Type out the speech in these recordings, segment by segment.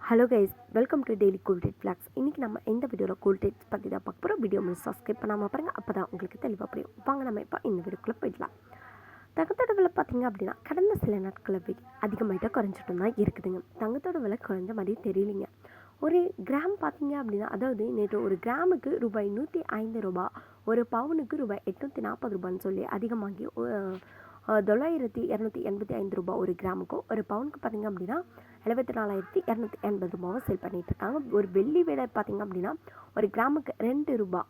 Hello guys, welcome to daily gold rate flax. இன்றைக்கி நம்ம இந்த வீடியோவில் கோல்ட் ரேட்ஸ் பற்றி தான் பார்க்க போகிறோம். வீடியோ வந்து சப்ஸ்கிரைப் பண்ணாமல் பாருங்கள், அப்போ தான் உங்களுக்கு தெளிவாக புரியும். வாங்க நம்ம இப்போ இந்த வீடியோக்குள்ளே போயிடலாம். தங்கத்தோட விலை பார்த்திங்க அப்படின்னா கடந்த சில நாட்களை அதிகமாகிட்ட குறைஞ்சிட்டு தான் இருக்குதுங்க. தங்கத்தோட விலை குறைஞ்ச மாதிரி தெரியலிங்க. ஒரு கிராம் பார்த்திங்க அப்படின்னா, அதாவது நேற்று ஒரு கிராமுக்கு ரூபாய் 105 ரூபா, ஒரு பவுனுக்கு ரூபாய் 840 ரூபான்னு சொல்லி அதிகமாகி 9285 ரூபா ஒரு கிராமுக்கும், ஒரு பவுனுக்கு பார்த்திங்க அப்படின்னா 74,280 ரூபாவும் சேல் பண்ணிகிட்ருக்காங்க. ஒரு வெள்ளி விலை பார்த்திங்க அப்படின்னா ஒரு கிராமுக்கு 2 ரூபா,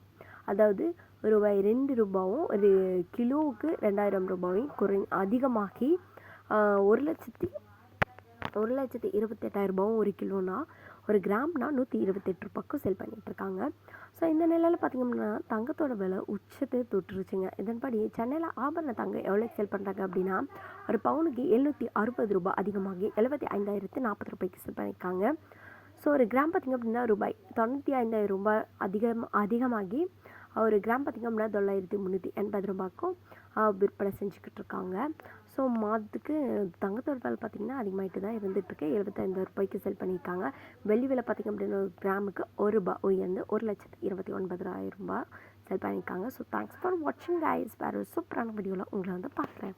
அதாவது ரூபாய் 2 ரூபாவும் ஒரு கிலோவுக்கு 2000 ரூபாயும் அதிகமாகி 1,28,000 ரூபாவும் ஒரு கிலோனா, ஒரு கிராம்னா 128 ரூபாய்க்கும் சேல் பண்ணிகிட்ருக்காங்க. ஸோ இந்த நிலையில் பார்த்திங்கன்னா தங்கத்தோட விலை உச்சத்தை தொட்டுருச்சுங்க. இதன்படி சென்னையில் ஆபரண தங்கம் எவ்வளோ சேல் பண்ணுறாங்க அப்படின்னா, ஒரு பவுனுக்கு 760 ரூபாய் அதிகமாகி 75,040 ரூபாய்க்கு சேல் பண்ணியிருக்காங்க. ஸோ ஒரு கிராம் பார்த்திங்க அப்படின்னா ரூபாய் 95,000 ரூபாய் அதிகமாகி ஒரு கிராம் பார்த்திங்க அப்படின்னா 9,380 ரூபாய்க்கும் விற்பனை செஞ்சுக்கிட்டு இருக்காங்க. ஸோ மாதத்துக்கு தங்கத்தோட விலை பார்த்திங்கன்னா அதிகமாகிட்டு தான் இருந்துகிட்ருக்கு. 75 ரூபாய்க்கு செல் பண்ணியிருக்காங்க. வெள்ளி விலை பார்த்திங்க அப்படின்னா ஒரு கிராமுக்கு 1 ரூபாய் உயர்ந்து 1,29,000 ரூபாய் செல் பண்ணியிருக்காங்க. ஸோ தேங்க்ஸ் ஃபார் வாட்சிங் கைஸ். வேறு ஒரு சூப்பரான வீடியோவில் உங்களை வந்து பார்க்குறேன்.